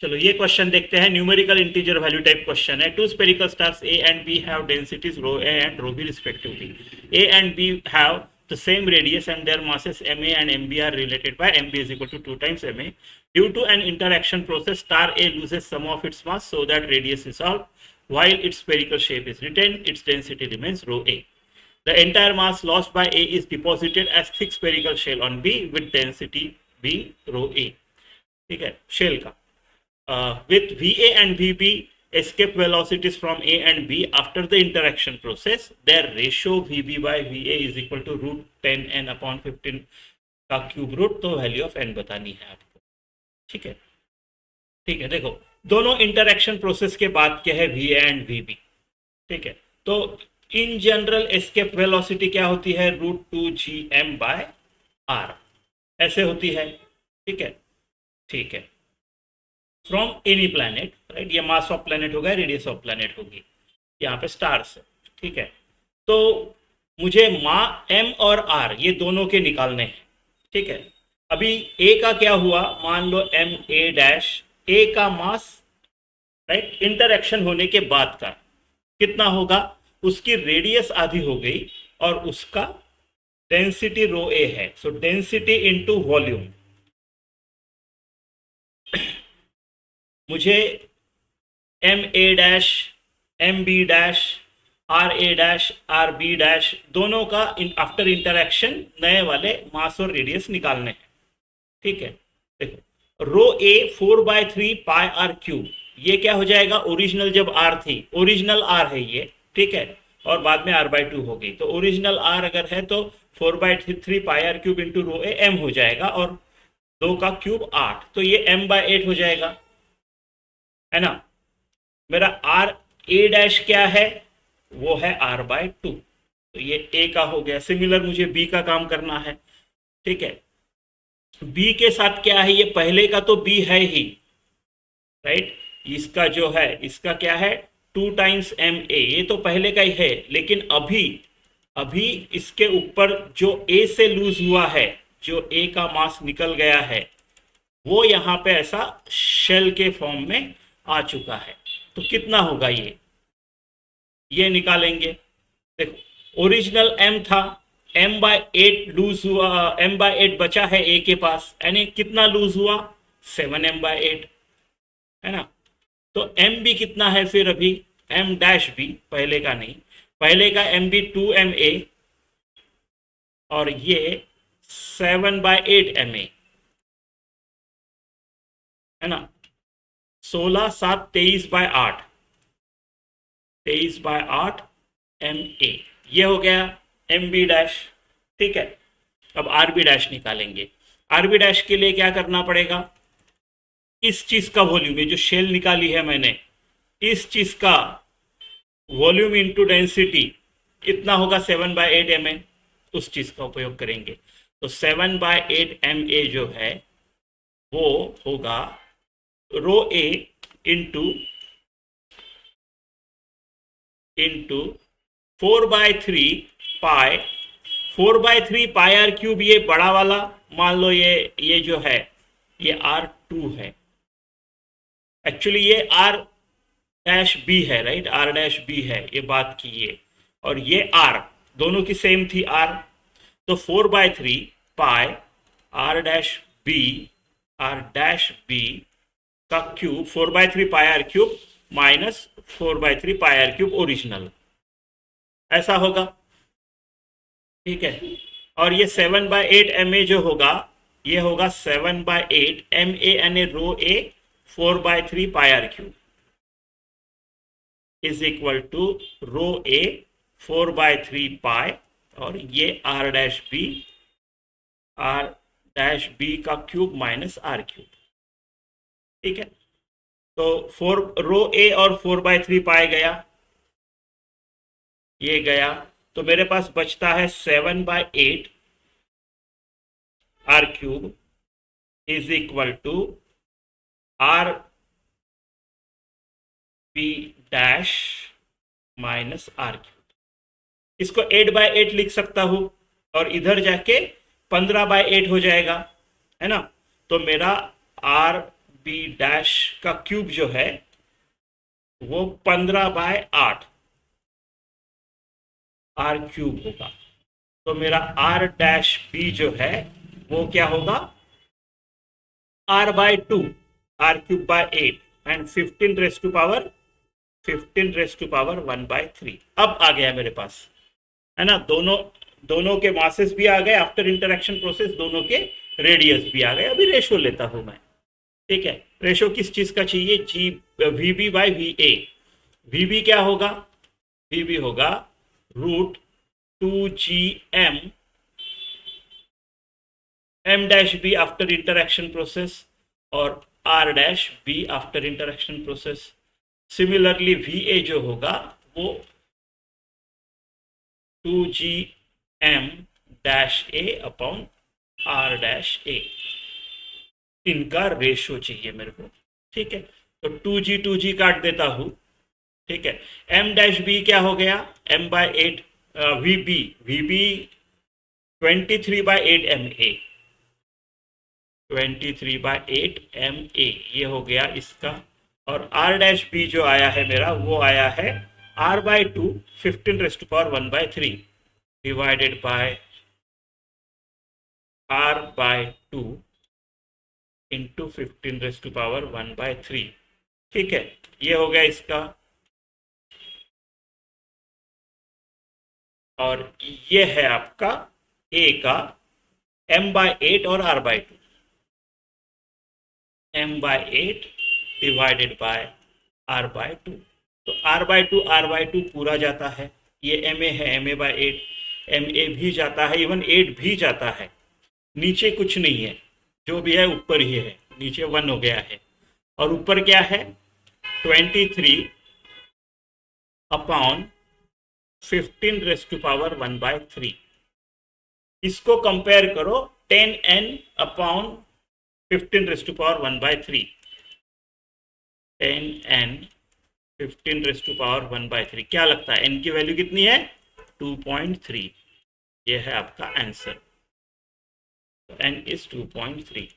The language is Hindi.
चलो ये क्वेश्चन देखते हैं। Numerical integer value type question है। Two spherical stars A and B have densities rho A and rho B respectively. A and B have the same radius and their masses ma and mb are related by mb is equal to 2 times ma. Due to an interaction process, star A loses some of its mass so that radius is solved while its spherical shape is retained. Its density remains rho A. The entire mass lost by A is deposited as thick spherical shell on B with density being rho A. ठीक है, शेल का with VA and VB escape velocities from A and B after the interaction process, their ratio VB by VA is equal to root 10 n upon 15 का क्यूब रूट। तो वैल्यू ऑफ n बतानी है आपको। ठीक है, ठीक है, देखो दोनों इंटरेक्शन प्रोसेस के बाद क्या है, VA एंड VB। ठीक है, तो इन जनरल एस्केप वेलोसिटी क्या होती है, रूट 2 GM बाय R ऐसे होती है। ठीक है, ठीक है, फ्रॉम एनी प्लैनेट, राइट। ये मास ऑफ प्लैनेट होगा, रेडियस ऑफ प्लैनेट होगी, यहाँ पे स्टार्स है। ठीक है, तो मुझे एम और आर ये दोनों के निकालने हैं। ठीक है, अभी ए का क्या हुआ, मान लो एम ए डैश, ए का मास, राइट, इंटरेक्शन होने के बाद का कितना होगा, उसकी रेडियस आधी हो गई और उसका डेंसिटी रो ए है। सो डेंसिटी इनटू वॉल्यूम, मुझे m a dash, m b dash, r a dash, r B dash दोनों का आफ्टर इंटरेक्शन नए वाले मास और रेडियस निकालने हैं। ठीक है, देखो रो ए 4/3 पाई आर क्यूब, ये क्या हो जाएगा, ओरिजिनल जब आर थी, ओरिजिनल आर है ये। ठीक है, और बाद में r/2 हो गई, तो ओरिजिनल आर अगर है तो 4/3 pi are cube into rho A M हो जाएगा, और 2 का क्यूब 8, तो ये m/8 हो जाएगा, है ना। मेरा आर ए डैश क्या है, वो है r/2, तो ये ए का हो गया। सिमिलर मुझे बी का काम करना है। ठीक है, बी के साथ क्या है, ये पहले का तो बी है ही, राइट। इसका जो है, इसका क्या है, 2 टाइम्स एम ए, ये तो पहले का ही है, लेकिन अभी अभी इसके ऊपर जो ए से लूज हुआ है, जो ए का मास निकल गया है, वो यहाँ पे ऐसा शेल के फॉर्म में आ चुका है। तो कितना होगा ये निकालेंगे। देखो ओरिजिनल m था, m/8 लूज हुआ, m/8 बचा है a के पास, यानी कितना लूज हुआ, 7m/8, है ना। तो m भी कितना है फिर अभी, m डैश भी, पहले का नहीं, पहले का m भी 2ma और ये 7/8ma, है ना। 16 7 23/8, 23/8 ma, ये हो गया एम बी डैश। ठीक है, अब आर बी डैश निकालेंगे। आर बी डैश के लिए क्या करना पड़ेगा, इस चीज का वॉल्यूम, ये जो शेल निकाली है मैंने, इस चीज का वॉल्यूम इनटू डेंसिटी कितना होगा, 7/8 ma, उस चीज का उपयोग करेंगे। तो 7/8 ma जो है वो होगा rho A into 4/3 pi, 4/3 pi are cube, ये बड़ा वाला मान लो, ये जो है ये R2 है, एक्चुअली ये R डैश बी है, राइट, R डैश बी है, ये बात की ये, और ये R दोनों की सेम थी R। तो 4/3 पाई R डैश बी का cube, 4/3 pi are cube minus 4/3 pi are cube original, ऐसा होगा। ठीक है, और ये 7/8 ma जो होगा, ये होगा 7/8 ma यानी rho A 4/3 pi are cube is equal to rho A 4/3 pi, और ये r डैश बी का क्यूब माइनस आर क्यूब। ठीक है, तो 4 रो ए और 4/3 पाई गया, ये गया, तो मेरे पास बचता है 7/8 R cube is equal to R B dash minus are cube. इसको 8/8 लिख सकता हूं, और इधर जाके 15/8 हो जाएगा, है ना। तो मेरा आर बी डैश का क्यूब जो है वो 15/8 आर क्यूब होगा। तो मेरा आर डैश बी जो है वो क्या होगा, r/2 R cube by 8 and 15 raise to power 1/3। अब आ गया मेरे पास, है ना, दोनों दोनों के मासेस भी आ गए आफ्टर इंटरेक्शन प्रोसेस, दोनों के रेडियस भी आ गए। अभी रेशो लेता हूं मैं, ठीक है। रेशो किस चीज का चाहिए, जी वीबी बाय वी ए। वीबी क्या होगा, वीबी होगा √2gm m dash B after interaction process और r dash B after interaction process. Similarly V A जो होगा वो 2gm dash A upon r dash A. इनका रेशो चाहिए मेरे को, ठीक है। तो 2g काट देता हूं, ठीक है। m डैश बी क्या हो गया, m/8 वीबी 23/8 ma, 23/8 ma ये हो गया इसका। और r डैश बी जो आया है मेरा वो आया है r/2 15 divided by r/2 into 15 ठीक है। ये हो गया इसका, और ये है आपका a का m/8 और r/2, m/8 divided by r/2। तो r/2 पूरा जाता है, ये ma है, ma/8, ma भी जाता है, इवन 8 भी जाता है। नीचे कुछ नहीं है, जो भी है ऊपर ही है, नीचे 1 हो गया है। और ऊपर क्या है, 23 अपॉन 15 इसको कंपेयर करो 10n अपॉन 15 10n 15 क्या लगता है, n की वैल्यू कितनी है, 2.3। ये है आपका आंसर, n इज 2.3।